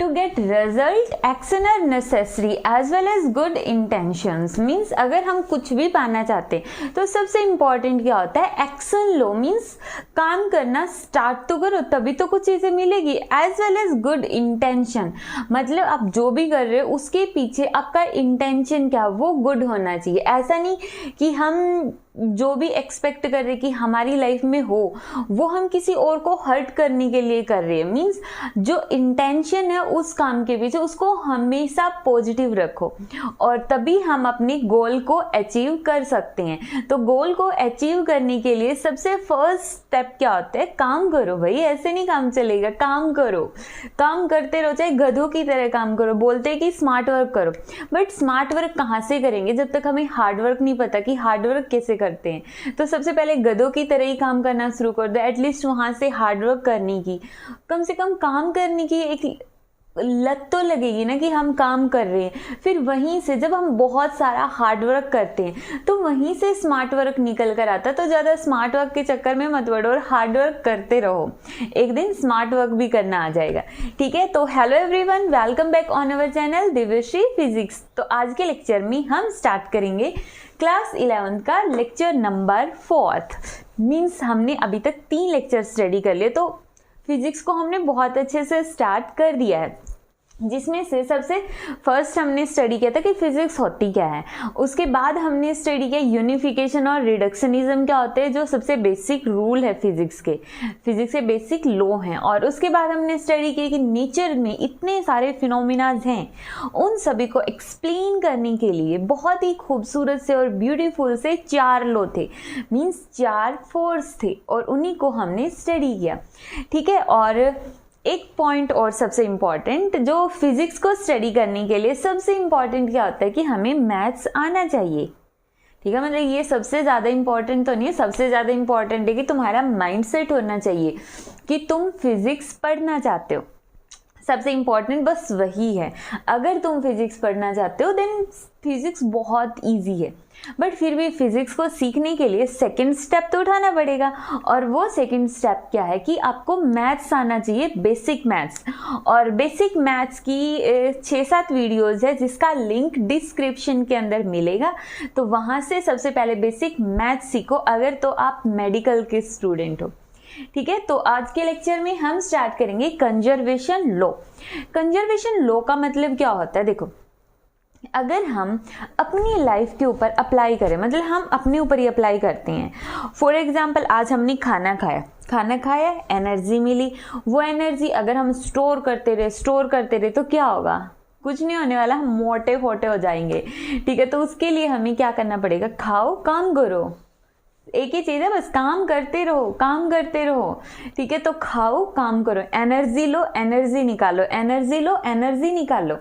To get result action are necessary as well as good intentions. Means अगर हम कुछ भी पाना चाहते हैं तो सबसे इंपॉर्टेंट क्या होता है, एक्शन लो। मीन्स काम करना स्टार्ट तो करो, तभी तो कुछ चीज़ें मिलेगी। As well as good intention, मतलब आप जो भी कर रहे हो उसके पीछे आपका इंटेंशन क्या, वो गुड होना चाहिए। ऐसा नहीं कि हम जो भी एक्सपेक्ट कर रहे कि हमारी लाइफ में हो वो हम किसी और को हर्ट करने के लिए कर रहे हैं। मीन्स जो इंटेंशन है उस काम के पीछे, उसको हमेशा पॉजिटिव रखो और तभी हम अपने गोल को अचीव कर सकते हैं। तो गोल को अचीव करने के लिए सबसे फर्स्ट स्टेप क्या होता है, काम करो भाई। ऐसे नहीं काम चलेगा, काम करो, काम करते रहो, चाहे गधों की तरह काम करो। बोलते हैं कि स्मार्ट वर्क करो, बट स्मार्ट वर्क कहाँ से करेंगे जब तक हमें हार्ड वर्क नहीं पता कि हार्ड वर्क कैसे करते हैं। तो सबसे पहले गधों की तरह ही काम करना शुरू कर दो, एटलीस्ट वहां से हार्डवर्क करने की, कम से कम काम करने की एक लत तो लगेगी ना कि हम काम कर रहे हैं। फिर वहीं से जब हम बहुत सारा हार्डवर्क करते हैं तो वहीं से स्मार्ट वर्क निकल कर आता है। तो ज़्यादा स्मार्ट वर्क के चक्कर में मत पड़ो और हार्डवर्क करते रहो, एक दिन स्मार्ट वर्क भी करना आ जाएगा। ठीक है, तो hello everyone, welcome back on our channel Divyashree physics. तो आज के लेक्चर में हम स्टार्ट करेंगे क्लास 11 का लेक्चर नंबर 4। मीन्स हमने अभी तक 3 लेक्चर स्टडी कर लिए, तो फिजिक्स को हमने बहुत अच्छे से स्टार्ट कर दिया है। जिसमें से सबसे फर्स्ट हमने स्टडी किया था कि फिजिक्स होती क्या है। उसके बाद हमने स्टडी किया यूनिफिकेशन और रिडक्शनिज्म क्या होते हैं, जो सबसे बेसिक रूल है फिजिक्स के बेसिक लॉ हैं। और उसके बाद हमने स्टडी की कि नेचर में इतने सारे फिनोमिनाज हैं, उन सभी को एक्सप्लेन करने के लिए बहुत ही खूबसूरत से और ब्यूटीफुल से 4 लॉ थे। मीन्स 4 फोर्स थे और उन्हीं को हमने स्टडी किया। ठीक है, और एक पॉइंट और सबसे इम्पॉर्टेंट, जो फिजिक्स को स्टडी करने के लिए सबसे इम्पॉर्टेंट क्या होता है कि हमें मैथ्स आना चाहिए। ठीक है, मतलब ये सबसे ज़्यादा इम्पॉर्टेंट तो नहीं है, सबसे ज़्यादा इम्पॉर्टेंट है कि तुम्हारा माइंडसेट होना चाहिए कि तुम फिजिक्स पढ़ना चाहते हो। सबसे इम्पॉर्टेंट बस वही है। अगर तुम फिजिक्स पढ़ना चाहते हो देन फिजिक्स बहुत इजी है, बट फिर भी फिजिक्स को सीखने के लिए सेकंड स्टेप तो उठाना पड़ेगा। और वो सेकंड स्टेप क्या है कि आपको मैथ्स आना चाहिए, बेसिक मैथ्स। और बेसिक मैथ्स की 6-7 वीडियोस है जिसका लिंक डिस्क्रिप्शन के अंदर मिलेगा, तो वहाँ से सबसे पहले बेसिक मैथ्स सीखो अगर तो आप मेडिकल के स्टूडेंट हो। ठीक है, तो आज के लेक्चर में हम स्टार्ट करेंगे कंजर्वेशन लॉ। कंजर्वेशन लॉ का मतलब क्या होता है, देखो अगर हम अपनी लाइफ के ऊपर अप्लाई करें, मतलब हम अपने ऊपर ही अप्लाई करते हैं। फॉर एग्जाम्पल आज हमने खाना खाया, एनर्जी मिली। वो एनर्जी अगर हम स्टोर करते रहे तो क्या होगा, कुछ नहीं होने वाला, हम मोटे फोटे हो जाएंगे। ठीक है, तो उसके लिए हमें क्या करना पड़ेगा, खाओ काम करो। एक ही चीज़ है, बस काम करते रहो। ठीक है, तो खाओ काम करो, एनर्जी लो एनर्जी निकालो।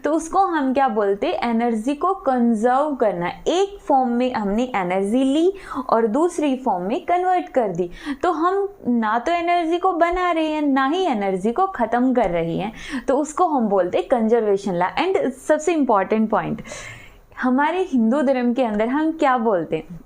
तो उसको हम क्या बोलते हैं, एनर्जी को कंजर्व करना। एक फॉर्म में हमने एनर्जी ली और दूसरी फॉर्म में कन्वर्ट कर दी, तो हम ना तो एनर्जी को बना रहे हैं ना ही एनर्जी को ख़त्म कर रही हैं। तो उसको हम बोलते हैं कंजर्वेशन लॉ। एंड सबसे इम्पॉर्टेंट पॉइंट, हमारे हिंदू धर्म के अंदर हम क्या बोलते हैं,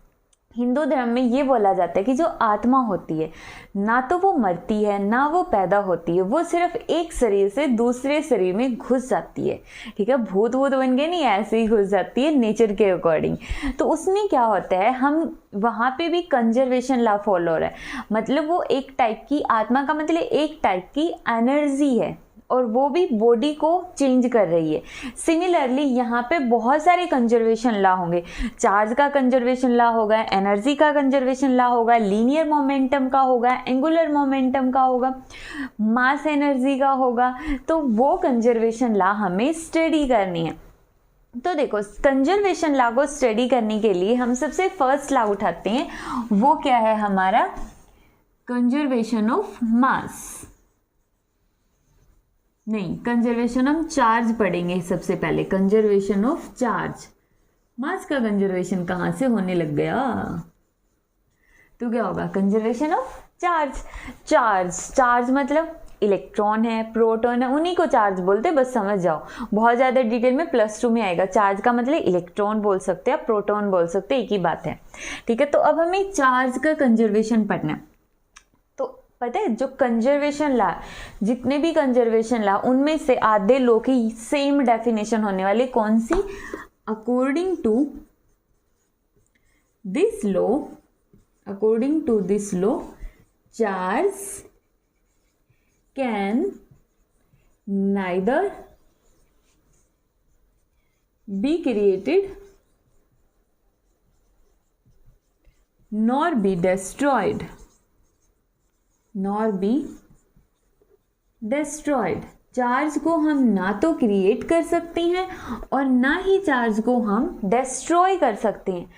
हिंदू धर्म में ये बोला जाता है कि जो आत्मा होती है ना तो वो मरती है ना वो पैदा होती है, वो सिर्फ एक शरीर से दूसरे शरीर में घुस जाती है। ठीक है, भूत बन के नहीं, ऐसे ही घुस जाती है नेचर के अकॉर्डिंग। तो उसमें क्या होता है, हम वहाँ पे भी कंजर्वेशन लॉ फॉलो हो रहा है। मतलब वो एक टाइप की आत्मा का मतलब एक टाइप की एनर्जी है और वो भी बॉडी को चेंज कर रही है। सिमिलरली यहाँ पे बहुत सारे कंजर्वेशन लॉ होंगे। चार्ज का कंजर्वेशन लॉ होगा, एनर्जी का कंजर्वेशन लॉ होगा, लीनियर मोमेंटम का होगा, एंगुलर मोमेंटम का होगा, मास एनर्जी का होगा। तो वो कंजर्वेशन लॉ हमें स्टडी करनी है। तो देखो कंजर्वेशन लॉ को स्टडी करने के लिए हम सबसे फर्स्ट लॉ उठाते हैं, वो क्या है हमारा, कंजर्वेशन ऑफ मास। नहीं, कंजर्वेशन ऑफ चार्ज पढ़ेंगे सबसे पहले, कंजर्वेशन ऑफ चार्ज। मास का कंजर्वेशन कहाँ से होने लग गया, तो क्या होगा, कंजर्वेशन ऑफ चार्ज मतलब इलेक्ट्रॉन है, प्रोटॉन है, उन्हीं को चार्ज बोलते हैं, बस समझ जाओ। बहुत ज़्यादा डिटेल में +2 में आएगा। चार्ज का मतलब इलेक्ट्रॉन बोल सकते हैं, प्रोटॉन बोल सकते हैं, एक ही बात है। ठीक है, तो अब हमें चार्ज का कंजर्वेशन पढ़ना है। तो पता है जो कंजर्वेशन लॉ, जितने भी कंजर्वेशन लॉ उनमें से आधे लॉ की सेम डेफिनेशन होने वाली कौन सी? According to this law charge can neither be created nor be destroyed. Charge को हम ना तो क्रिएट कर सकते हैं और ना ही चार्ज को हम डिस्ट्रॉय कर सकते हैं।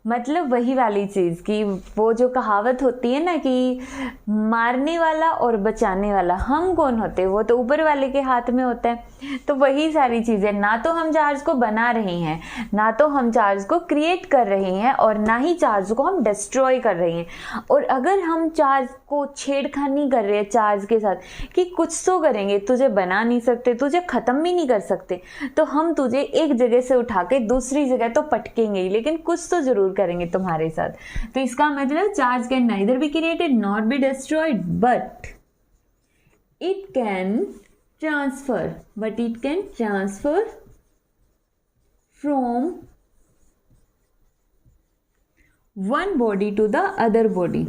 मतलब वही वाली चीज़ कि वो जो कहावत होती है ना कि मारने वाला और बचाने वाला हम कौन होते हैं? वो तो ऊपर वाले के हाथ में होता है। तो वही सारी चीज़ें, ना तो हम चार्ज को बना रहे हैं, ना तो हम चार्ज को क्रिएट कर रहे हैं और ना ही चार्ज को हम डिस्ट्रॉय कर रहे हैं। और अगर हम चार्ज को छेड़खानी कर रहे हैं चार्ज के साथ कि कुछ तो करेंगे, तुझे बना नहीं सकते, तुझे ख़त्म भी नहीं कर सकते, तो हम तुझे एक जगह से उठा के दूसरी जगह तो पटकेंगे ही, लेकिन कुछ तो ज़रूर करेंगे तुम्हारे साथ। तो इसका मतलब charge can neither be created not be destroyed but it can transfer from one body to the other body,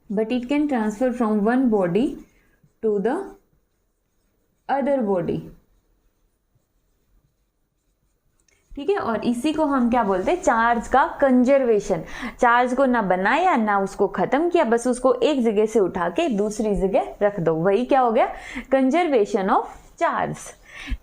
but it can transfer from one body to the other body। ठीक है, और इसी को हम क्या बोलते हैं? चार्ज का कंजर्वेशन। चार्ज को ना बनाया ना उसको खत्म किया, बस उसको एक जगह से उठा के दूसरी जगह रख दो, वही क्या हो गया? Conservation of charge.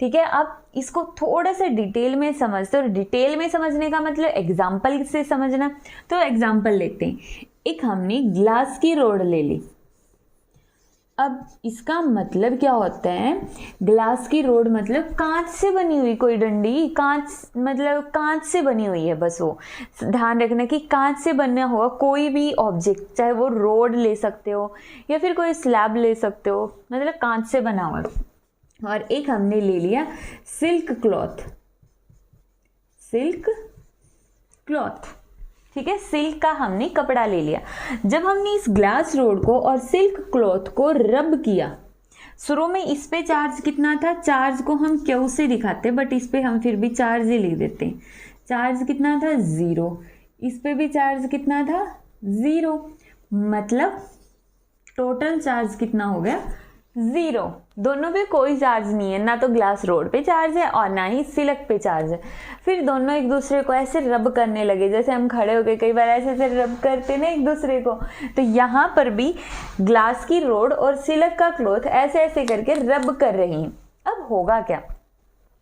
ठीक है, अब इसको थोड़ा सा डिटेल में समझते, और डिटेल में समझने का मतलब एग्जाम्पल से समझना। तो एग्जाम्पल लेते हैं। एक हमने ग्लास की रोड ले ली। अब इसका मतलब क्या होता है? ग्लास की रोड मतलब कांच से बनी हुई कोई डंडी, मतलब कांच से बनी हुई है। बस वो ध्यान रखना कि कांच से बना हुआ कोई भी ऑब्जेक्ट, चाहे वो रोड ले सकते हो या फिर कोई स्लैब ले सकते हो, मतलब कांच से बना हुआ। और एक हमने ले लिया सिल्क क्लॉथ। ठीक है, सिल्क का हमने कपड़ा ले लिया। जब हमने इस ग्लास रोड को और सिल्क क्लॉथ को रब किया, शुरू में इस पे चार्ज कितना था? चार्ज को हम क्यू से दिखाते, बट इस पे हम फिर भी चार्ज ही लिख देते हैं। चार्ज कितना था? 0। इस पे भी चार्ज कितना था? 0। मतलब टोटल चार्ज कितना हो गया? 0। दोनों पे कोई चार्ज नहीं है, ना तो ग्लास रोड पे चार्ज है और ना ही सिल्क पे चार्ज है। फिर दोनों एक दूसरे को ऐसे रब करने लगे, जैसे हम खड़े होके कई बार ऐसे रब करते ना एक दूसरे को। तो यहाँ पर भी ग्लास की रोड और सिल्क का क्लॉथ ऐसे ऐसे करके रब कर रही हैं। अब होगा क्या?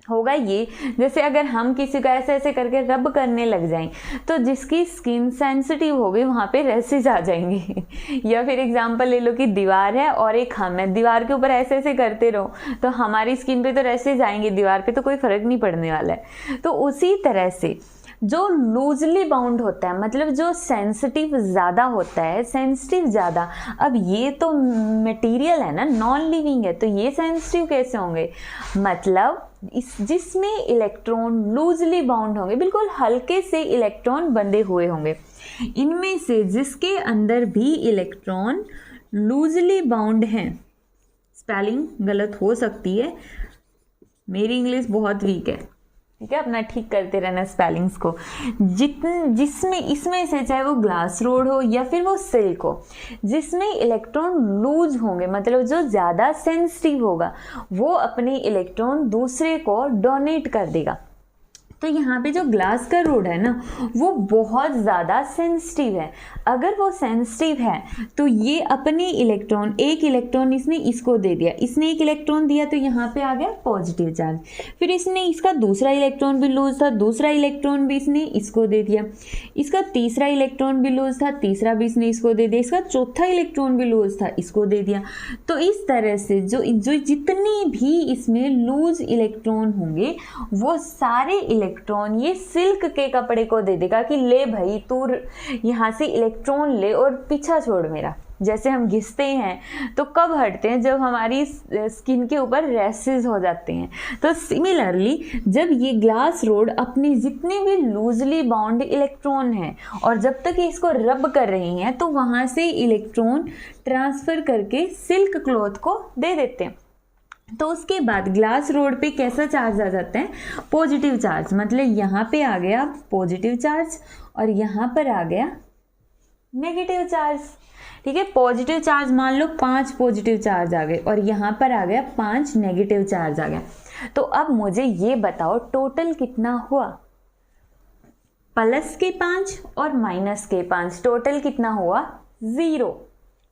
होगा ये, जैसे अगर हम किसी को ऐसे ऐसे करके रब करने लग जाएं तो जिसकी स्किन सेंसिटिव होगी वहाँ पे रैसेज आ जाएंगे। या फिर एग्जांपल ले लो कि दीवार है और एक हम है, दीवार के ऊपर ऐसे ऐसे करते रहो तो हमारी स्किन पे तो रैसेज आएंगे, दीवार पे तो कोई फर्क नहीं पड़ने वाला है। तो उसी तरह से जो लूजली बाउंड होता है, मतलब जो सेंसिटिव ज़्यादा होता है, सेंसिटिव ज़्यादा। अब ये तो मटेरियल है ना, नॉन लिविंग है, तो ये सेंसिटिव कैसे होंगे? मतलब जिसमें इलेक्ट्रॉन लूजली बाउंड होंगे, बिल्कुल हल्के से इलेक्ट्रॉन बंधे हुए होंगे। इनमें से जिसके अंदर भी इलेक्ट्रॉन लूजली बाउंड हैं, स्पेलिंग गलत हो सकती है, मेरी इंग्लिश बहुत वीक है, ठीक है, अपना ठीक करते रहना स्पेलिंग्स को। जिसमें इसमें से चाहे वो ग्लास रोड हो या फिर वो सिल्क हो, जिसमें इलेक्ट्रॉन लूज होंगे, मतलब जो ज़्यादा सेंसिटिव होगा वो अपने इलेक्ट्रॉन दूसरे को डोनेट कर देगा। तो यहाँ पे जो ग्लास का रोड है ना वो बहुत ज़्यादा सेंसिटिव है। अगर वो सेंसिटिव है तो ये अपने इलेक्ट्रॉन, एक इलेक्ट्रॉन इसने इसको दे दिया, इसने एक इलेक्ट्रॉन दिया तो यहाँ पे आ गया पॉजिटिव चार्ज। फिर इसने इसका दूसरा इलेक्ट्रॉन भी लूज था, दूसरा इलेक्ट्रॉन भी इसने इसको दे दिया, इसका तीसरा इलेक्ट्रॉन भी लूज था, तीसरा भी इसने इसको दे दिया, इसका चौथा इलेक्ट्रॉन भी लूज था, इसको दे दिया। तो इस तरह से जो जितने भी इसमें लूज इलेक्ट्रॉन होंगे वो सारे इलेक्ट्रॉन ये सिल्क के कपड़े को दे देगा कि ले भाई तू यहाँ से इलेक्ट्रॉन ले और पीछा छोड़ मेरा। जैसे हम घिसते हैं तो कब हटते हैं, जब हमारी स्किन के ऊपर रैशेज हो जाते हैं। तो सिमिलरली जब ये ग्लास रोड अपनी जितने भी लूजली बाउंड इलेक्ट्रॉन हैं और जब तक ये इसको रब कर रही हैं तो वहाँ से इलेक्ट्रॉन ट्रांसफ़र करके सिल्क क्लॉथ को दे देते हैं। तो उसके बाद ग्लास रोड पे कैसा चार्ज आ जाता है, पॉजिटिव चार्ज। मतलब यहाँ पे आ गया पॉजिटिव चार्ज और यहाँ पर आ गया नेगेटिव चार्ज। ठीक है, पॉजिटिव चार्ज मान लो 5 पॉजिटिव चार्ज आ गए और यहाँ पर आ गया 5 नेगेटिव चार्ज आ गया। तो अब मुझे ये बताओ टोटल कितना हुआ, प्लस के 5 और माइनस के 5, टोटल कितना हुआ 0,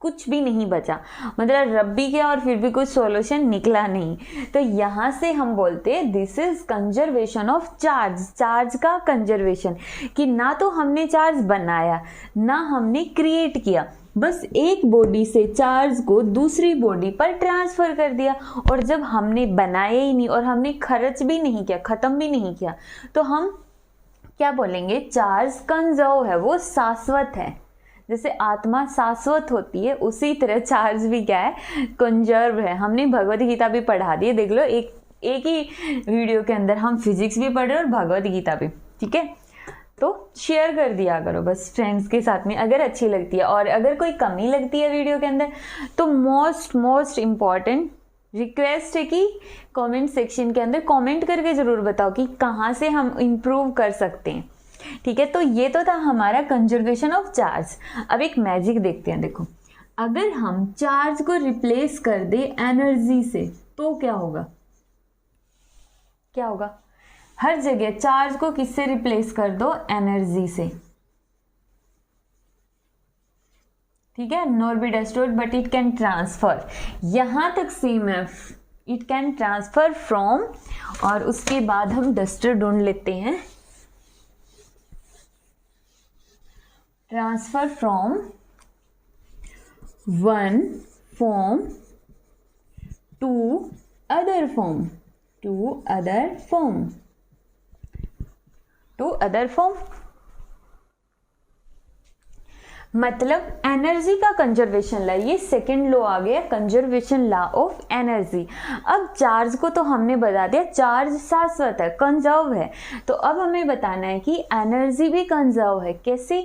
कुछ भी नहीं बचा। मतलब रब भी गया और फिर भी कुछ सॉल्यूशन निकला नहीं। तो यहाँ से हम बोलते हैं this is conservation of charge, charge का कंजर्वेशन, कि ना तो हमने चार्ज बनाया ना हमने क्रिएट किया, बस एक बॉडी से चार्ज को दूसरी बॉडी पर ट्रांसफ़र कर दिया। और जब हमने बनाया ही नहीं और हमने खर्च भी नहीं किया, ख़त्म भी नहीं किया, तो हम क्या बोलेंगे, चार्ज कंजर्व है, वो शाश्वत है। जैसे आत्मा शाश्वत होती है उसी तरह चार्ज भी क्या है, कंजर्व है। हमने भगवत गीता भी पढ़ा दी है, देख लो एक ही वीडियो के अंदर हम फिजिक्स भी पढ़ रहे हैं और भगवत गीता भी। ठीक है, तो शेयर कर दिया करो बस फ्रेंड्स के साथ में अगर अच्छी लगती है। और अगर कोई कमी लगती है वीडियो के अंदर तो मोस्ट इम्पॉर्टेंट रिक्वेस्ट है कि कमेंट सेक्शन के अंदर कमेंट करके ज़रूर बताओ कि कहाँ से हम इम्प्रूव कर सकते हैं। ठीक है, तो ये तो था हमारा कंजर्वेशन ऑफ चार्ज। अब एक मैजिक देखते हैं। देखो, अगर हम चार्ज को रिप्लेस कर दे एनर्जी से तो क्या होगा, क्या होगा, हर जगह चार्ज को किससे रिप्लेस कर दो, एनर्जी से। ठीक है, nor be destroyed but it can transfer, यहां तक सेम है, इट कैन ट्रांसफर फ्रॉम। और उसके बाद हम डस्टर ढूंढ लेते हैं, transfer from one form to other form, to other form, to other form. मतलब एनर्जी का कंजर्वेशन लॉ, ये सेकेंड लॉ आ गया, कंजर्वेशन लॉ ऑफ एनर्जी। अब चार्ज को तो हमने बता दिया चार्ज शाश्वत है, कंजर्व है। तो अब हमें बताना है कि एनर्जी भी कंजर्व है। कैसे,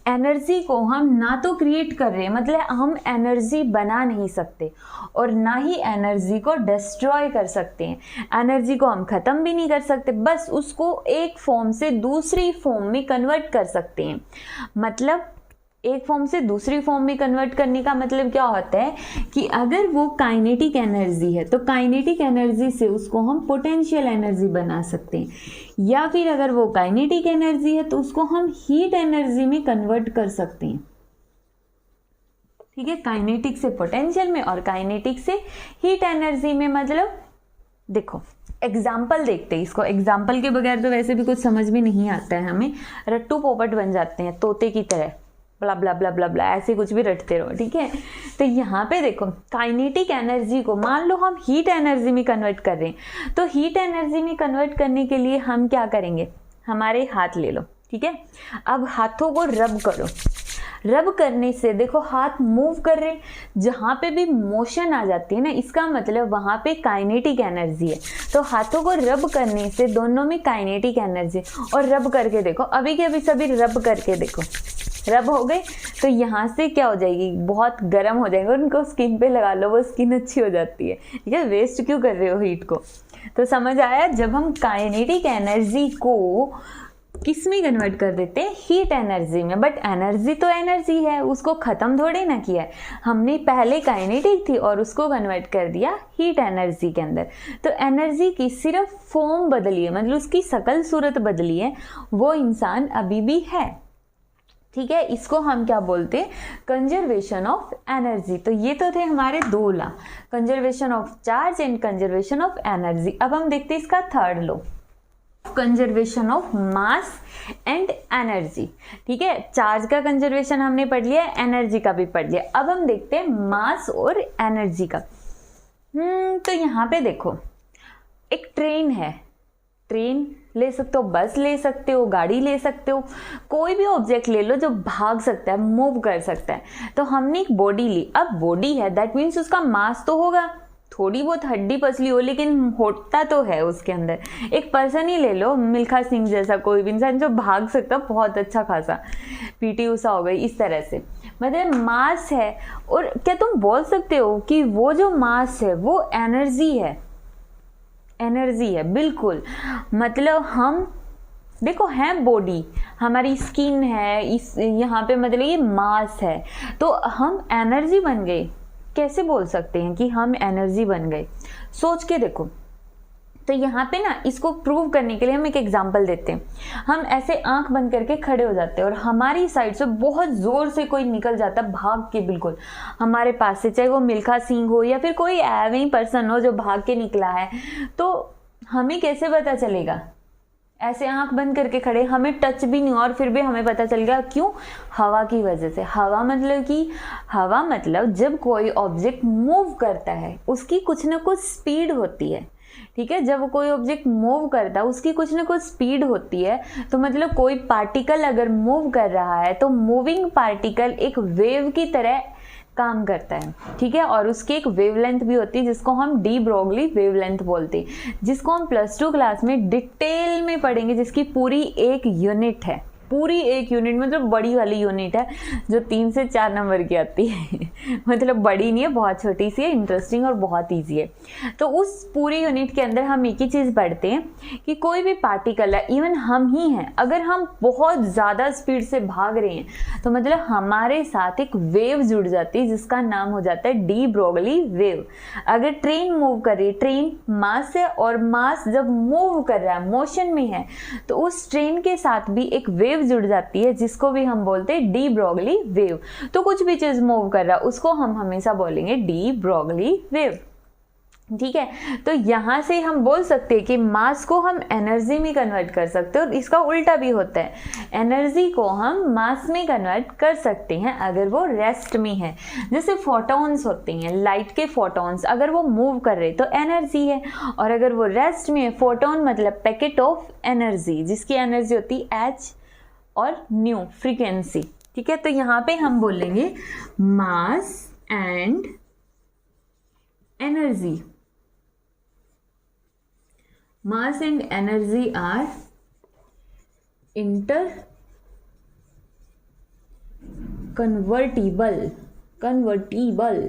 एनर्जी को हम ना तो क्रिएट कर रहे हैं, मतलब हम एनर्जी बना नहीं सकते और ना ही एनर्जी को डिस्ट्रॉय कर सकते हैं। एनर्जी को हम ख़त्म भी नहीं कर सकते, बस उसको एक फॉर्म से दूसरी फॉर्म में कन्वर्ट कर सकते हैं। मतलब एक फॉर्म से दूसरी फॉर्म में कन्वर्ट करने का मतलब क्या होता है कि अगर वो काइनेटिक एनर्जी है तो काइनेटिक एनर्जी से उसको हम पोटेंशियल एनर्जी बना सकते हैं, या फिर अगर वो काइनेटिक एनर्जी है तो उसको हम हीट एनर्जी में कन्वर्ट कर सकते हैं। ठीक है, काइनेटिक से पोटेंशियल में और काइनेटिक से हीट एनर्जी में। मतलब देखो एग्जाम्पल देखते हैं इसको, एग्जाम्पल के बगैर तो वैसे भी कुछ समझ में नहीं आता है हमें, रट्टू पोपट बन जाते हैं तोते की तरह, ब्ला ब्ला ब्ला ब्ला ब्ला ऐसे कुछ भी रटते रहो। ठीक है, तो यहाँ पे देखो काइनेटिक एनर्जी को मान लो हम हीट एनर्जी में कन्वर्ट कर रहे हैं, तो हीट एनर्जी में कन्वर्ट करने के लिए हम क्या करेंगे, हमारे हाथ ले लो। ठीक है, अब हाथों को रब करो, रब करने से देखो हाथ मूव कर रहे, जहाँ पे भी मोशन आ जाती है ना, इसका मतलब वहाँ पे काइनेटिक एनर्जी है। तो हाथों को रब करने से दोनों में काइनेटिक एनर्जी, और रब करके देखो, अभी के अभी सभी रब करके देखो, रब हो गए तो यहाँ से क्या हो जाएगी, बहुत गर्म हो जाएंगे, उनको स्किन पे लगा लो, वो स्किन अच्छी हो जाती है। ठीक है, वेस्ट क्यों कर रहे हो हीट को। तो समझ आया, जब हम काइनेटिक एनर्जी को किस में कन्वर्ट कर देते हैं, हीट एनर्जी में। बट एनर्जी तो एनर्जी है, उसको ख़त्म थोड़े ना किया है हमने, पहले काइनेटिक थी और उसको कन्वर्ट कर दिया हीट एनर्जी के अंदर। तो एनर्जी की सिर्फ फॉर्म बदली है, मतलब उसकी शकल सूरत बदली है, वो इंसान अभी भी है। ठीक है, इसको हम क्या बोलते हैं, कंजर्वेशन ऑफ एनर्जी। तो ये तो थे हमारे दो law, conservation of charge and conservation of energy. अब हम देखते हैं इसका third law, conservation of mass and energy. ठीक है, चार्ज का कंजर्वेशन हमने पढ़ लिया, एनर्जी का भी पढ़ लिया। अब हम देखते हैं मास और एनर्जी का। तो यहाँ पे देखो एक ट्रेन है, ट्रेन ले सकते हो, बस ले सकते हो, गाड़ी ले सकते हो, कोई भी ऑब्जेक्ट ले लो जो भाग सकता है, मूव कर सकता है। तो हमने एक बॉडी ली, अब बॉडी है दैट मीन्स उसका मास तो होगा, थोड़ी बहुत हड्डी पसली हो लेकिन होता तो है उसके अंदर। एक पर्सन ही ले लो, मिल्खा सिंह जैसा कोई भी इंसान जो भाग सकता, बहुत अच्छा खासा, पीटी उषा हो गई, इस तरह से, मतलब मास है। और क्या तुम बोल सकते हो कि वो जो मास है वो एनर्जी है? एनर्जी है, बिल्कुल। मतलब हम देखो हैं बॉडी, हमारी स्किन है, इस यहाँ पे मतलब ये मास है, तो हम एनर्जी बन गए। कैसे बोल सकते हैं कि हम एनर्जी बन गए? सोच के देखो। तो यहाँ पे ना इसको प्रूव करने के लिए हम एक एग्जांपल देते हैं। हम ऐसे आंख बंद करके खड़े हो जाते हैं और हमारी साइड से बहुत जोर से कोई निकल जाता है भाग के, बिल्कुल हमारे पास से, चाहे वो मिल्खा सिंह हो या फिर कोई एवे ही पर्सन हो जो भाग के निकला है, तो हमें कैसे पता चलेगा? ऐसे आंख बंद करके खड़े, हमें टच भी नहीं और फिर भी हमें पता चल गया। क्यों? हवा की वजह से। हवा मतलब जब कोई ऑब्जेक्ट मूव करता है उसकी कुछ ना कुछ स्पीड होती है, ठीक है। जब कोई ऑब्जेक्ट मूव करता है उसकी कुछ ना कुछ स्पीड होती है, तो मतलब कोई पार्टिकल अगर मूव कर रहा है तो मूविंग पार्टिकल एक वेव की तरह काम करता है, ठीक है। और उसकी एक वेवलेंथ भी होती है जिसको हम डी ब्रोगली वेवलेंथ बोलते हैं, जिसको हम +2 क्लास में डिटेल में पढ़ेंगे, जिसकी पूरी एक यूनिट है, पूरी एक यूनिट मतलब बड़ी वाली यूनिट है जो 3 से 4 नंबर की आती है मतलब बड़ी नहीं है, बहुत छोटी सी है, इंटरेस्टिंग और बहुत इजी है। तो उस पूरी यूनिट के अंदर हम एक ही चीज़ पढ़ते हैं कि कोई भी पार्टिकल है, इवन हम ही हैं, अगर हम बहुत ज़्यादा स्पीड से भाग रहे हैं तो मतलब हमारे साथ एक वेव जुड़ जाती है जिसका नाम हो जाता है डी ब्रोगली वेव। अगर ट्रेन मूव कर रही है, ट्रेन मास है और मास जब मूव कर रहा है, मोशन में है, तो उस ट्रेन के साथ भी एक वेव जुड़ जाती है जिसको भी हम बोलते हैं डी ब्रोगली वेव। तो कुछ भी चीज मूव कर रहा है उसको हम हमेशा बोलेंगे डी ब्रोगली वेव, ठीक है। तो यहां से हम बोल सकते हैं कि मास को हम एनर्जी में कन्वर्ट कर सकते हैं और इसका उल्टा भी होता है, एनर्जी को हम मास में कन्वर्ट कर सकते हैं अगर वो रेस्ट में है। जैसे फोटॉन्स होते हैं, लाइट के फोटॉन्स, अगर वो मूव कर रहे तो एनर्जी है, और अगर वो रेस्ट में है, फोटॉन मतलब पैकेट ऑफ एनर्जी, जिसकी एनर्जी होती है h और न्यू फ्रीक्वेंसी, ठीक है। तो यहाँ पे हम बोलेंगे mass and energy. Mass and energy are interconvertible. टीबल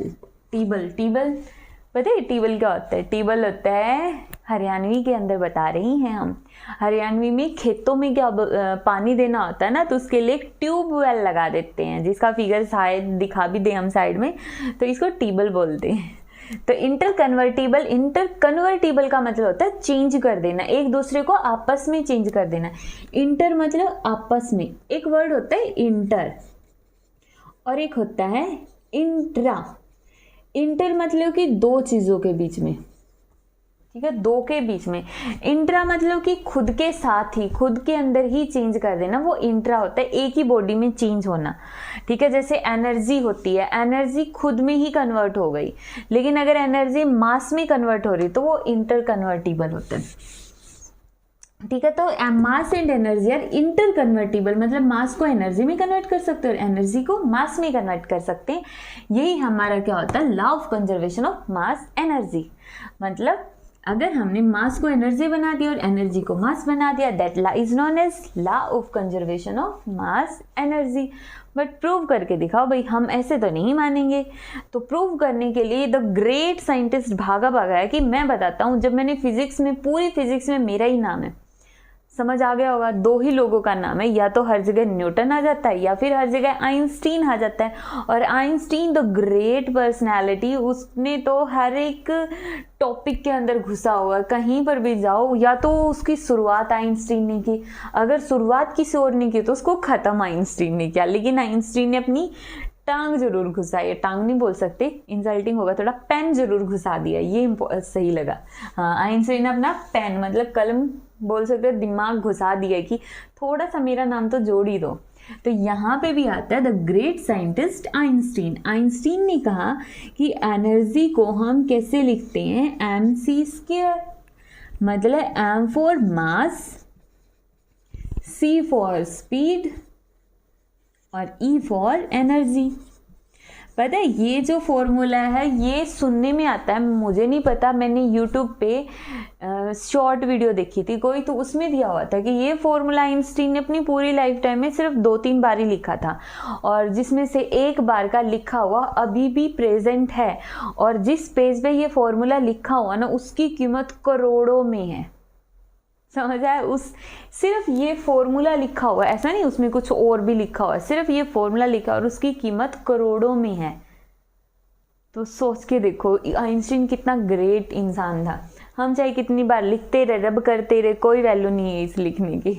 पता है टीबल क्या होता है? टीबल होता है, हरियाणवी के अंदर बता रही हैं हम, हरियाणवी में खेतों में क्या पानी देना होता है ना, तो उसके लिए एक ट्यूबवेल लगा देते हैं, जिसका फिगर शायद दिखा भी दे हम साइड में, तो इसको टीबल बोलते हैं। तो इंटर कन्वर्टिबल का मतलब होता है चेंज कर देना, एक दूसरे को आपस में चेंज कर देना। इंटर मतलब आपस में, एक वर्ड होता है इंटर और एक होता है इंट्रा। इंटर मतलब कि दो चीजों के बीच में, ठीक है, दो के बीच में। इंट्रा मतलब कि खुद के साथ ही, खुद के अंदर ही चेंज कर देना, वो इंट्रा होता है, एक ही बॉडी में चेंज होना, ठीक है। जैसे एनर्जी होती है, एनर्जी खुद में ही कन्वर्ट हो गई, लेकिन अगर एनर्जी मास में कन्वर्ट हो रही तो वो इंटर कन्वर्टिबल होता है, ठीक है। तो mass and energy are interconvertible, मतलब मास को एनर्जी में कन्वर्ट कर सकते हैं और एनर्जी को मास में कन्वर्ट कर सकते हैं। यही हमारा क्या होता है? Law of conservation of mass energy. मतलब अगर हमने मास को एनर्जी बना दिया और एनर्जी को मास बना दिया, that law is known as law of conservation of mass energy. But prove करके दिखाओ भाई, हम ऐसे तो नहीं मानेंगे। तो प्रूव करने के लिए द ग्रेट साइंटिस्ट भागा है कि मैं बताता हूँ, जब मैंने फिजिक्स में, पूरी फिजिक्स में मेरा ही नाम है, समझ आ गया होगा, दो ही लोगों का नाम है, या तो हर जगह न्यूटन आ जाता है या फिर हर जगह आइंस्टीन आ जाता है। और आइंस्टीन द ग्रेट पर्सनालिटी, उसने तो हर एक टॉपिक के अंदर घुसा हुआ, कहीं पर भी जाओ, या तो उसकी शुरुआत आइंस्टीन ने की, अगर शुरुआत किसी और ने की तो उसको खत्म आइंस्टीन ने किया, लेकिन आइंस्टीन ने अपनी टांग जरूर घुसाई, टांग नहीं बोल सकते, इंसल्टिंग होगा थोड़ा, पेन जरूर घुसा दिया, ये सही लगा। हाँ, आइंस्टीन ने अपना पेन मतलब कलम बोल सकते, दिमाग घुसा दिया कि थोड़ा सा मेरा नाम तो जोड़ ही दो। तो यहाँ पे भी आता है the great scientist Einstein. Einstein ने कहा कि एनर्जी को हम कैसे लिखते हैं? mc²। मतलब M for mass, C for speed और E फॉर एनर्जी। पता है ये जो फॉर्मूला है ये सुनने में आता है, मुझे नहीं पता, मैंने यूट्यूब पे शॉर्ट वीडियो देखी थी कोई, तो उसमें दिया हुआ था कि ये फॉर्मूला आइंस्टीन ने अपनी पूरी लाइफ टाइम में सिर्फ 2-3 बार ही लिखा था, और जिसमें से एक बार का लिखा हुआ अभी भी प्रेजेंट है, और जिस पेज पे ये फॉर्मूला लिखा हुआ ना उसकी कीमत करोड़ों में है। समझ आया? उस सिर्फ ये फॉर्मूला लिखा हुआ, ऐसा नहीं उसमें कुछ और भी लिखा हुआ, सिर्फ ये फॉर्मूला लिखा और उसकी कीमत करोड़ों में है। तो सोच के देखो आइंस्टीन कितना ग्रेट इंसान था। हम चाहे कितनी बार लिखते रहे, रब करते रहे, कोई वैल्यू नहीं है इस लिखने की।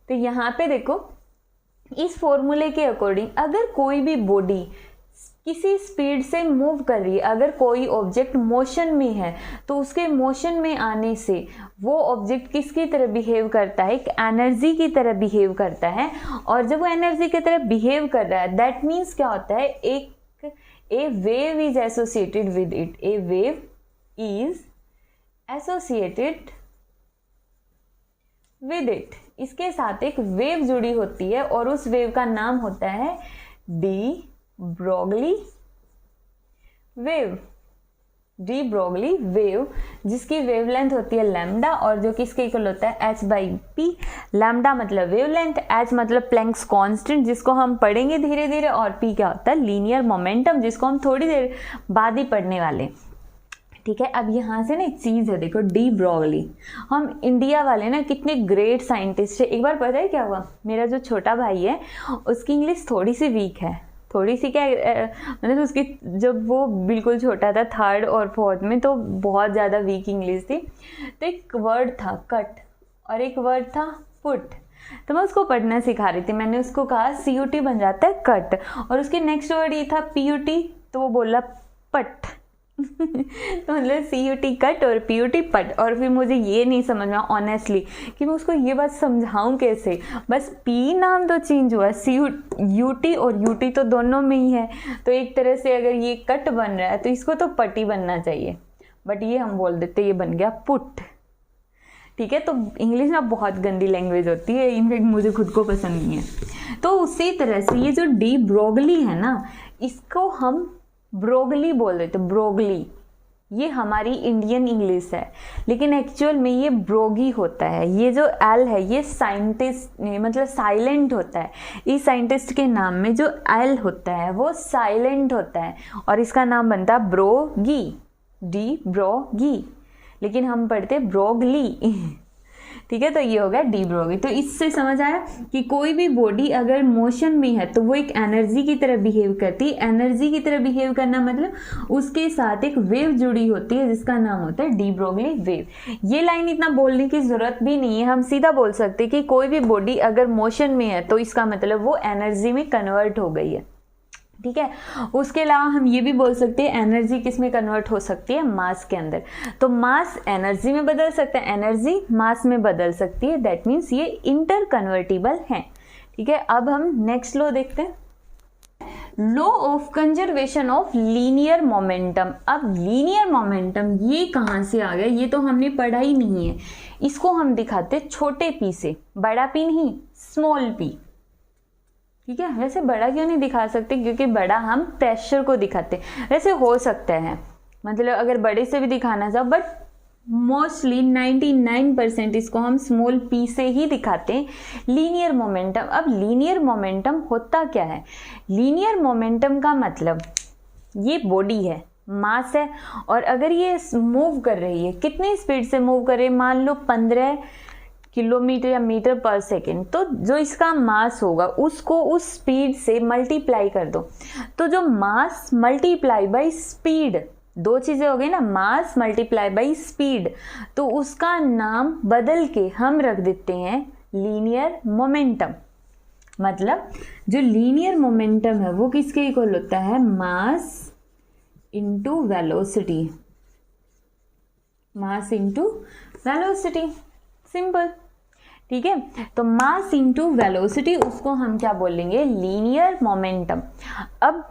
तो यहाँ पे देखो इस फॉर्मूले के अकॉर्डिंग अगर कोई भी बॉडी किसी स्पीड से मूव कर रही है, अगर कोई ऑब्जेक्ट मोशन में है, तो उसके मोशन में आने से वो ऑब्जेक्ट किसकी तरह बिहेव करता है, एक एनर्जी की तरह बिहेव करता है। और जब वो एनर्जी की तरह बिहेव कर रहा है, दैट मीन्स क्या होता है, a wave is associated with it, a wave is associated with it, इसके साथ एक वेव जुड़ी होती है और उस वेव का नाम होता है de Broglie wave. De Broglie wave जिसकी वेवलेंथ होती है लैम्डा, और जो किसके इक्वल होता है h/p। लैम्डा मतलब वेवलेंथ, h मतलब प्लैंक्स कांस्टेंट जिसको हम पढ़ेंगे धीरे धीरे, और p क्या होता है लीनियर मोमेंटम जिसको हम थोड़ी देर बाद ही पढ़ने वाले। ठीक है, अब यहाँ से ना एक चीज़ है, देखो डी ब्रोगली, हम इंडिया वाले ना कितने ग्रेट साइंटिस्ट है। एक बार पता है क्या हुआ, मेरा जो छोटा भाई है उसकी इंग्लिश थोड़ी सी वीक है, थोड़ी सी क्या मतलब उसकी, जब वो बिल्कुल छोटा था 3rd और 4th में, तो बहुत ज़्यादा वीक इंग्लिश थी। तो एक वर्ड था कट और एक वर्ड था पुट, तो मैं उसको पढ़ना सिखा रही थी। मैंने उसको कहा CUT बन जाता है कट, और उसके नेक्स्ट वर्ड ये था PUT, तो वो बोला पट तो मतलब CUT कट और PUT पट। और फिर मुझे ये नहीं समझ में ऑनेस्टली कि मैं उसको ये बात समझाऊं कैसे, बस P नाम तो चेंज हुआ, UT और UT तो दोनों में ही है, तो एक तरह से अगर ये कट बन रहा है तो इसको तो पट ही बनना चाहिए, बट ये हम बोल देते ये बन गया पुट। ठीक है, तो इंग्लिश ना बहुत गंदी लैंग्वेज होती है, इनफैक्ट मुझे खुद को पसंद नहीं है। तो उसी तरह से ये जो डी ब्रोगली है ना, इसको हम ब्रोगली बोल देते, ब्रोगली, ये हमारी इंडियन इंग्लिश है, लेकिन एक्चुअल में ये ब्रोगी होता है। ये जो एल है ये साइंटिस्ट मतलब साइलेंट होता है, इस साइंटिस्ट के नाम में जो एल होता है वो साइलेंट होता है, और इसका नाम बनता है ब्रोगी, डी ब्रोगी, लेकिन हम पढ़ते ब्रोगली। ठीक है, तो ये हो गया डी ब्रोगी। तो इससे समझ आया कि कोई भी बॉडी अगर मोशन में है तो वो एक एनर्जी की तरह बिहेव करती है। एनर्जी की तरह बिहेव करना मतलब उसके साथ एक वेव जुड़ी होती है जिसका नाम होता है डी ब्रोगली वेव। ये लाइन इतना बोलने की जरूरत भी नहीं है, हम सीधा बोल सकते हैं कि कोई भी बॉडी अगर मोशन में है तो इसका मतलब वो एनर्जी में कन्वर्ट हो गई है। ठीक है, उसके अलावा हम ये भी बोल सकते हैं एनर्जी किस में कन्वर्ट हो सकती है, मास के अंदर। तो मास एनर्जी में बदल सकता है, एनर्जी मास में बदल सकती है, दैट मीन्स ये इंटर कन्वर्टिबल है। ठीक है, अब हम नेक्स्ट लॉ देखते हैं, law of conservation of linear momentum. अब लीनियर मोमेंटम ये कहाँ से आ गया, ये तो हमने पढ़ा ही नहीं है। इसको हम दिखाते छोटे पी से, बड़ा पी नहीं, स्मॉल पी। ठीक है, वैसे बड़ा क्यों नहीं दिखा सकते, क्योंकि बड़ा हम प्रेशर को दिखाते, वैसे हो सकता है मतलब अगर बड़े से भी दिखाना चाहो, बट मोस्टली 99% इसको हम स्मॉल पी से ही दिखाते हैं लीनियर मोमेंटम। अब लीनियर मोमेंटम होता क्या है, लीनियर मोमेंटम का मतलब ये बॉडी है, मास है, और अगर ये मूव कर रही है, कितनी स्पीड से मूव कर रही है, मान लो 15 किलोमीटर या मीटर पर सेकेंड, तो जो इसका मास होगा उसको उस स्पीड से मल्टीप्लाई कर दो। तो जो मास मल्टीप्लाई बाय स्पीड, दो चीजें हो गई ना, मास मल्टीप्लाई बाय स्पीड, तो उसका नाम बदल के हम रख देते हैं लीनियर मोमेंटम। मतलब जो लीनियर मोमेंटम है वो किसके इक्वल होता है, mass into velocity, mass into velocity, simple. ठीक है, तो मास इंटू वेलोसिटी, उसको हम क्या बोलेंगे, लीनियर मोमेंटम। अब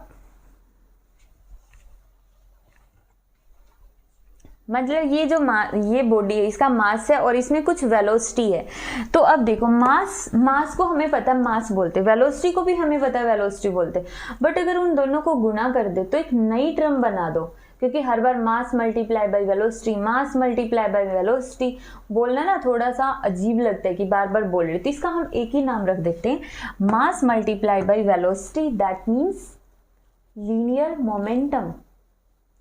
मतलब ये जो ये बॉडी है इसका मास है और इसमें कुछ वेलोसिटी है। तो अब देखो मास को हमें पता है मास बोलते, वेलोसिटी को भी हमें पता है वेलोसिटी बोलते, बट अगर उन दोनों को गुना कर दे तो एक नई टर्म बना दो, क्योंकि हर बार mass multiply by velocity, mass multiply by velocity बोलना ना थोड़ा सा अजीब लगता है कि बार बार बोल रहे, तो इसका हम एक ही नाम रख देते हैं, मास multiply by velocity, that means linear momentum.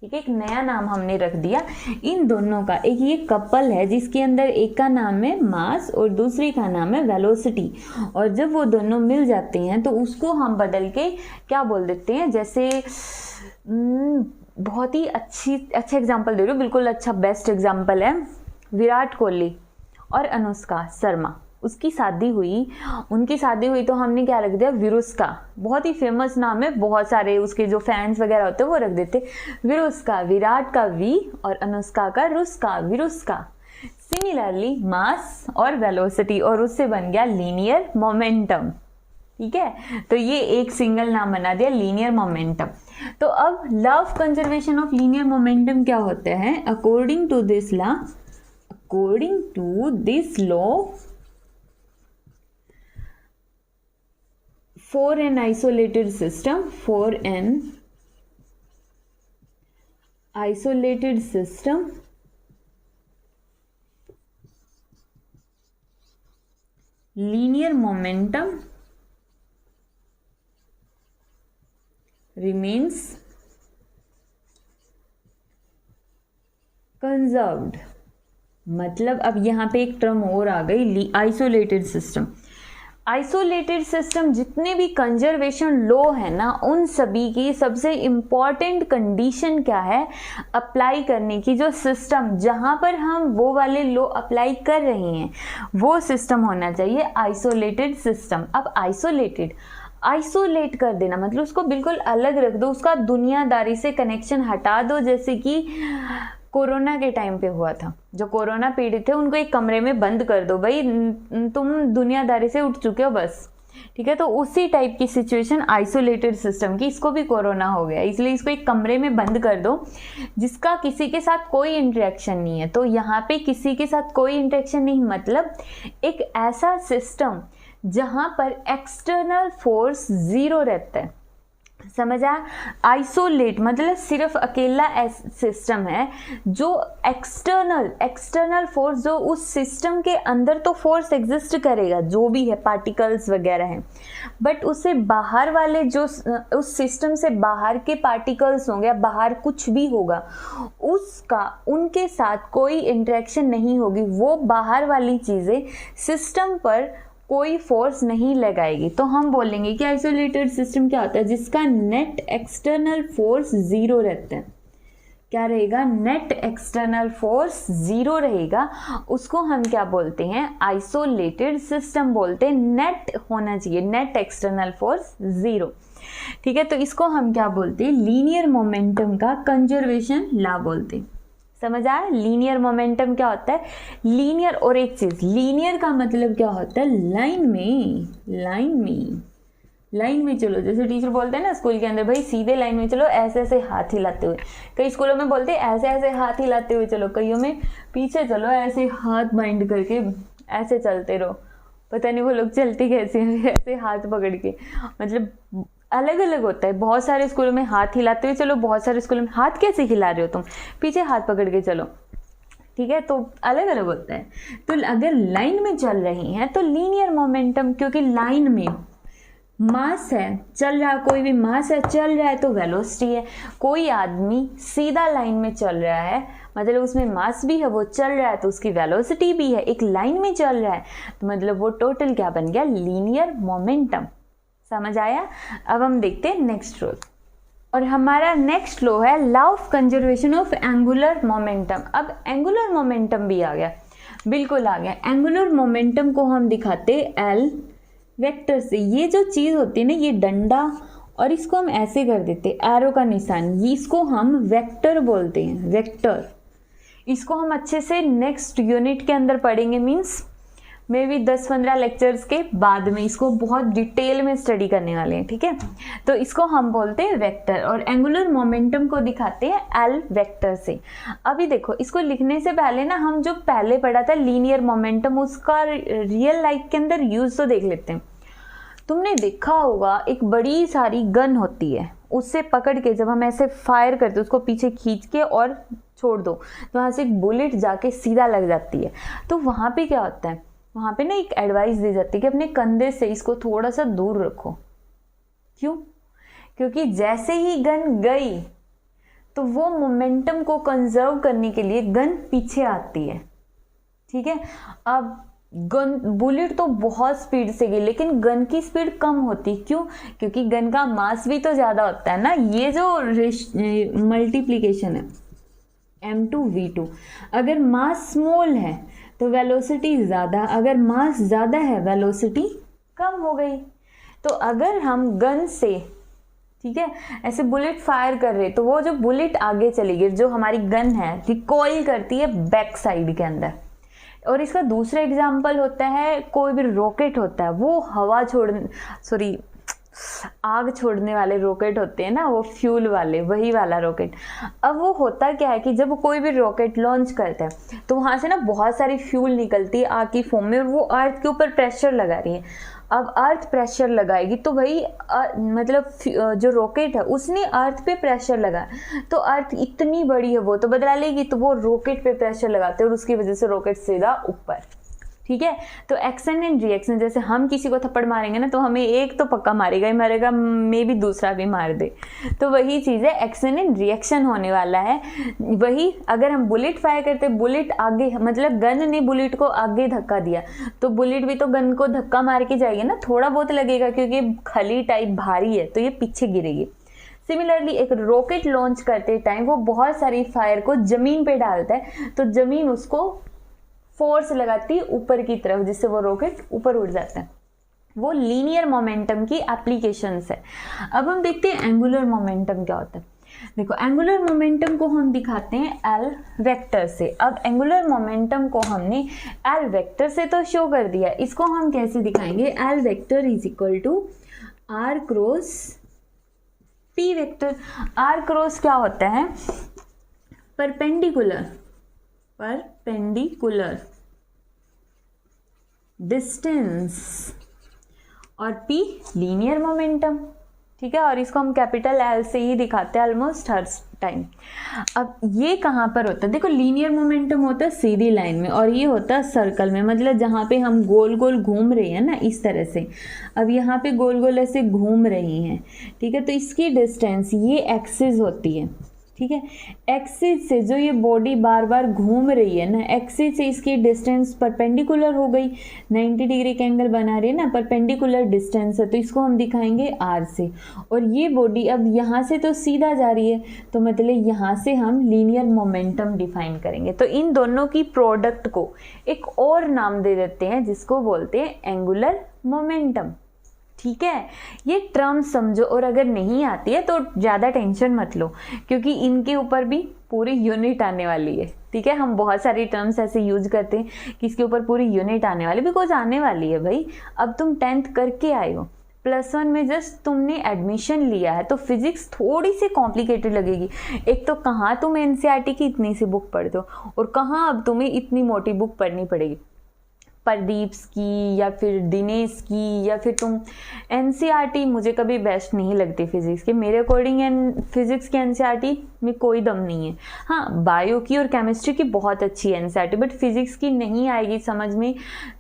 ठीक है, एक नया नाम हमने रख दिया इन दोनों का। एक ये कपल है जिसके अंदर एक का नाम है मास और दूसरी का नाम है वेलोसिटी, और जब वो दोनों मिल जाते हैं तो उसको हम बदल के क्या बोल देते हैं, जैसे बहुत ही अच्छा एग्जांपल दे रही हूँ, बिल्कुल अच्छा बेस्ट एग्जांपल है, विराट कोहली और अनुष्का शर्मा, उसकी शादी हुई, उनकी शादी हुई तो हमने क्या रख दिया, विरुष्का। बहुत ही फेमस नाम है, बहुत सारे उसके जो फैंस वगैरह होते हैं वो रख देते विरुष्का, विराट का वी और अनुष्का का रुष्का, विरुष्का। सिमिलरली मास और वेलोसिटी, और उससे बन गया लीनियर मोमेंटम। ठीक है, तो ये एक सिंगल नाम बना दिया लीनियर मोमेंटम। तो अब law of conservation of linear momentum क्या होता है, according to this law for an isolated system, linear momentum remains conserved। मतलब अब यहाँ पे एक टर्म और आ गई, आइसोलेटेड सिस्टम। आइसोलेटेड सिस्टम जितने भी कंजर्वेशन लॉ है ना, उन सभी की सबसे इम्पॉर्टेंट कंडीशन क्या है अप्लाई करने की, जो सिस्टम जहाँ पर हम वो वाले लॉ अप्लाई कर रहे हैं वो सिस्टम होना चाहिए आइसोलेटेड सिस्टम। अब आइसोलेट कर देना मतलब उसको बिल्कुल अलग रख दो, उसका दुनियादारी से कनेक्शन हटा दो, जैसे कि कोरोना के टाइम पे हुआ था, जो कोरोना पीड़ित थे उनको एक कमरे में बंद कर दो, भाई तुम दुनियादारी से उठ चुके हो बस। ठीक है, तो उसी टाइप की सिचुएशन आइसोलेटेड सिस्टम की, इसको भी कोरोना हो गया इसलिए इसको एक कमरे में बंद कर दो जिसका किसी के साथ कोई इंटरेक्शन नहीं है। तो यहाँ पे किसी के साथ कोई इंटरेक्शन नहीं मतलब एक ऐसा सिस्टम जहाँ पर एक्सटर्नल फोर्स जीरो रहता है, समझा। आइसोलेट मतलब सिर्फ अकेला सिस्टम है जो एक्सटर्नल फोर्स, जो उस सिस्टम के अंदर तो फोर्स एग्जिस्ट करेगा जो भी है पार्टिकल्स वगैरह हैं, बट उससे बाहर वाले जो उस सिस्टम से बाहर के पार्टिकल्स होंगे, बाहर कुछ भी होगा उसका उनके साथ कोई इंटरेक्शन नहीं होगी, वो बाहर वाली चीज़ें सिस्टम पर कोई फोर्स नहीं लगाएगी। तो हम बोलेंगे कि आइसोलेटेड सिस्टम क्या होता है, जिसका नेट एक्सटर्नल फोर्स जीरो रहता है। क्या रहेगा, नेट एक्सटर्नल फोर्स जीरो रहेगा, उसको हम क्या बोलते हैं, आइसोलेटेड सिस्टम बोलते हैं। नेट होना चाहिए, नेट एक्सटर्नल फोर्स जीरो। ठीक है, तो इसको हम क्या बोलते हैं, लीनियर मोमेंटम का कंजर्वेशन लॉ बोलते हैं। समझ आया, लीनियर मोमेंटम क्या होता है, लीनियर। और एक चीज, लीनियर का मतलब क्या होता है, लाइन में चलो, जैसे टीचर बोलते हैं ना स्कूल के अंदर, भाई सीधे लाइन में चलो, ऐसे ऐसे हाथ हिलाते हुए। कई स्कूलों में बोलते हैं ऐसे ऐसे हाथ हिलाते हुए चलो, कईयों में पीछे चलो, ऐसे हाथ बाइंड करके ऐसे चलते रहो। पता नहीं वो लोग चलते कैसे हैं, ऐसे हाथ पकड़ के, मतलब अलग अलग होता है। बहुत सारे स्कूलों में हाथ हिलाते हुए चलो, बहुत सारे स्कूलों में हाथ कैसे हिला रहे हो तुम, पीछे हाथ पकड़ के चलो। ठीक है, तो अलग अलग होता है। तो अगर लाइन में चल रही हैं तो लीनियर मोमेंटम, क्योंकि लाइन में मास है, चल रहा, कोई भी मास है चल रहा है तो वेलोसिटी है। कोई आदमी सीधा लाइन में चल रहा है मतलब उसमें मास भी है, वो चल रहा है तो उसकी वेलोसिटी भी है। एक लाइन में चल रहा है तो मतलब वो टोटल क्या बन गया, लीनियर मोमेंटम। समझ आया। अब हम देखते हैं नेक्स्ट रूल, और हमारा नेक्स्ट लॉ है law of conservation of angular momentum. अब एंगुलर मोमेंटम भी आ गया, बिल्कुल आ गया। एंगुलर मोमेंटम को हम दिखाते एल वेक्टर से। ये जो चीज़ होती है ना, ये डंडा, और इसको हम ऐसे कर देते एरो का निशान, ये इसको हम वेक्टर बोलते हैं, वेक्टर। इसको हम अच्छे से नेक्स्ट यूनिट के अंदर पढ़ेंगे, मीन्स मे भी 10-15 लेक्चर्स के बाद में इसको बहुत डिटेल में स्टडी करने वाले हैं, ठीक है। तो इसको हम बोलते हैं वेक्टर, और एंगुलर मोमेंटम को दिखाते हैं एल वेक्टर से। अभी देखो, इसको लिखने से पहले ना हम जो पहले पढ़ा था लीनियर मोमेंटम, उसका रियल लाइफ के अंदर यूज तो देख लेते हैं। तुमने देखा होगा एक बड़ी सारी गन होती है, उससे पकड़ के जब हम ऐसे फायर करते उसको पीछे खींच के और छोड़ दो तो वहाँ से एक बुलेट जाके सीधा लग जाती है। तो वहाँ पे क्या होता है, वहाँ पे ना एक एडवाइस दी जाती है कि अपने कंधे से इसको थोड़ा सा दूर रखो। क्यों? क्योंकि जैसे ही गन गई तो वो मोमेंटम को कंजर्व करने के लिए गन पीछे आती है, ठीक है। अब गन बुलेट तो बहुत स्पीड से गई, लेकिन गन की स्पीड कम होती। क्यों? क्योंकि गन का मास भी तो ज़्यादा होता है ना। ये जो मल्टीप्लीकेशन है m2v2, अगर मास स्मॉल है तो वेलोसिटी ज़्यादा, अगर मास ज़्यादा है वेलोसिटी कम हो गई। तो अगर हम गन से, ठीक है, ऐसे बुलेट फायर कर रहे तो वो जो बुलेट आगे चलेगी, जो हमारी गन है रिकॉइल करती है बैक साइड के अंदर। और इसका दूसरा एग्जाम्पल होता है, कोई भी रॉकेट होता है, वो आग छोड़ने वाले रॉकेट होते हैं ना, वो फ्यूल वाले, वही वाला रॉकेट। अब वो होता क्या है कि जब कोई भी रॉकेट लॉन्च करता है तो वहाँ से ना बहुत सारी फ्यूल निकलती है आग की फॉर्म में, और वो अर्थ के ऊपर प्रेशर लगा रही है। अब अर्थ प्रेशर लगाएगी तो वही मतलब जो रॉकेट है उसने अर्थ पे प्रेशर लगा, तो अर्थ इतनी बड़ी है वो तो बदला लेगी, तो वो रॉकेट पे प्रेशर लगाते हैं और उसकी वजह से रॉकेट सीधा ऊपर, ठीक है। तो एक्शन एंड रिएक्शन, जैसे हम किसी को थप्पड़ मारेंगे ना तो हमें एक तो पक्का मारेगा ही मारेगा, मे भी दूसरा भी मार दे। तो वही चीज़ है, एक्शन एंड रिएक्शन होने वाला है। वही अगर हम बुलेट फायर करते, बुलेट आगे, मतलब गन ने बुलेट को आगे धक्का दिया तो बुलेट भी तो गन को धक्का मार के जाएगी ना, थोड़ा बहुत लगेगा क्योंकि खली टाइप भारी है तो ये पीछे गिरेगी। सिमिलरली एक रॉकेट लॉन्च करते टाइम वो बहुत सारी फायर को जमीन पे डालता है, तो जमीन उसको फोर्स लगाती है ऊपर की तरफ, जिससे वो रॉकेट ऊपर उड़ जाता है। वो लीनियर मोमेंटम की एप्लीकेशंस है। अब हम देखते हैं एंगुलर मोमेंटम क्या होता है। देखो, एंगुलर मोमेंटम को हम दिखाते हैं एल वेक्टर से। अब एंगुलर मोमेंटम को हमने एल वेक्टर से तो शो कर दिया, इसको हम कैसे दिखाएंगे? L vector is equal to R cross P vector. R cross क्या होता है? परपेंडिकुलर डिस्टेंस, और पी लीनियर मोमेंटम, ठीक है। और इसको हम कैपिटल एल से ही दिखाते हैं ऑलमोस्ट हर टाइम। अब ये कहाँ पर होता है? देखो, लीनियर मोमेंटम होता है सीधी लाइन में, और ये होता है सर्कल में, मतलब जहाँ पे हम गोल गोल घूम रहे हैं ना, इस तरह से। अब यहाँ पे गोल गोल ऐसे घूम रही हैं, ठीक है, तो इसकी डिस्टेंस ये एक्सिस होती है, ठीक है। एक्सिस से जो ये बॉडी बार बार घूम रही है ना, एक्सिस से इसकी डिस्टेंस परपेंडिकुलर हो गई, 90 डिग्री का एंगल बना रही है ना, परपेंडिकुलर डिस्टेंस है, तो इसको हम दिखाएंगे आर से। और ये बॉडी अब यहाँ से तो सीधा जा रही है, तो मतलब यहाँ से हम लीनियर मोमेंटम डिफाइन करेंगे। तो इन दोनों की प्रोडक्ट को एक और नाम दे देते हैं, जिसको बोलते हैं एंगुलर मोमेंटम, ठीक है। ये टर्म समझो, और अगर नहीं आती है तो ज़्यादा टेंशन मत लो, क्योंकि इनके ऊपर भी पूरी यूनिट आने वाली है, ठीक है। हम बहुत सारी टर्म्स ऐसे यूज करते हैं कि इसके ऊपर पूरी यूनिट आने वाली, बिकॉज आने वाली है भाई। अब तुम 10th करके आए हो, +1 में जस्ट तुमने एडमिशन लिया है, तो फिजिक्स थोड़ी सी कॉम्प्लिकेटेड लगेगी। एक तो कहाँ तुम एनसीईआरटी की इतनी सी बुक पढ़ते हो, और कहाँ अब तुम्हें इतनी मोटी बुक पढ़नी पड़ेगी, प्रदीप की या फिर दिनेश की, या फिर तुम एनसीईआरटी मुझे कभी बेस्ट नहीं लगती फिजिक्स के, मेरे अकॉर्डिंग फिजिक्स की एनसीईआरटी में कोई दम नहीं है। हाँ, बायो की और केमिस्ट्री की बहुत अच्छी है एनसीईआरटी, बट फिजिक्स की नहीं आएगी समझ में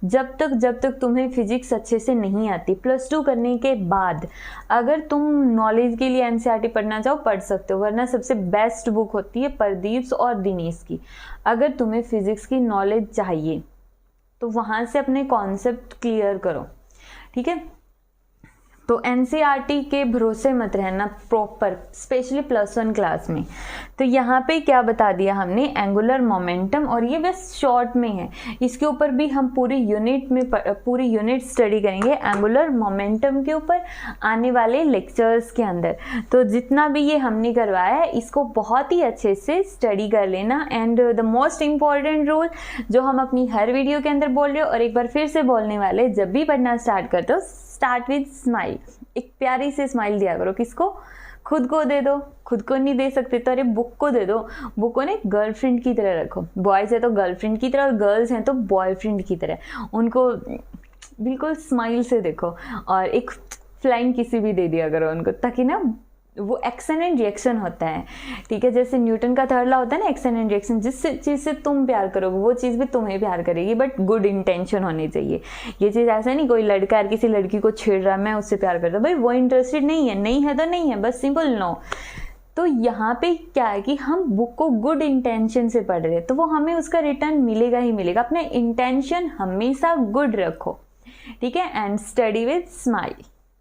जब तक तुम्हें फिजिक्स अच्छे से नहीं आती। +2 करने के बाद अगर तुम नॉलेज के लिए एनसीईआरटी पढ़ना चाहो पढ़ सकते हो, वरना सबसे बेस्ट बुक होती है प्रदीप और दिनेश की। अगर तुम्हें फिजिक्स की नॉलेज चाहिए तो वहाँ से अपने कॉन्सेप्ट क्लियर करो, ठीक है। तो एनसीईआरटी के भरोसे मत रहना प्रॉपर, स्पेशली +1 क्लास में। तो यहाँ पे क्या बता दिया हमने, एंगुलर मोमेंटम, और ये बस शॉर्ट में है, इसके ऊपर भी हम पूरी यूनिट स्टडी करेंगे एंगुलर मोमेंटम के ऊपर आने वाले लेक्चर्स के अंदर। तो जितना भी ये हमने करवाया है इसको बहुत ही अच्छे से स्टडी कर लेना। And the most important rule जो हम अपनी हर वीडियो के अंदर बोल रहे हो और एक बार फिर से बोलने वाले, जब भी पढ़ना स्टार्ट करते हो स्टार्ट विद स्माइल। एक प्यारी से स्माइल दिया करो, किसको, खुद को दे दो। खुद को नहीं दे सकते तो अरे बुक को दे दो, बुक को ना गर्लफ्रेंड की तरह रखो। बॉयज है तो गर्लफ्रेंड की तरह और गर्ल्स हैं तो बॉयफ्रेंड की तरह, उनको बिल्कुल स्माइल से देखो और एक फ्लाइंग किसी भी दे दिया करो उनको, ताकि ना वो एक्शन एंड रिएक्शन होता है, ठीक है। जैसे न्यूटन का थर्ड लॉ होता है ना, एक्शन एंड रिएक्शन, जिस चीज़ से तुम प्यार करोगे वो चीज़ भी तुम्हें प्यार करेगी, बट गुड इंटेंशन होनी चाहिए। ये चीज़ ऐसा नहीं कोई लड़का यार किसी लड़की को छेड़ रहा है मैं उससे प्यार करता हूँ, भाई वो इंटरेस्टेड नहीं है तो नहीं है, बस सिंपल नो। तो यहाँ पे क्या है कि हम बुक को गुड इंटेंशन से पढ़ रहे हैं तो वो हमें उसका रिटर्न मिलेगा ही मिलेगा। अपने इंटेंशन हमेशा गुड रखो, ठीक है, एंड स्टडी विद स्माइल।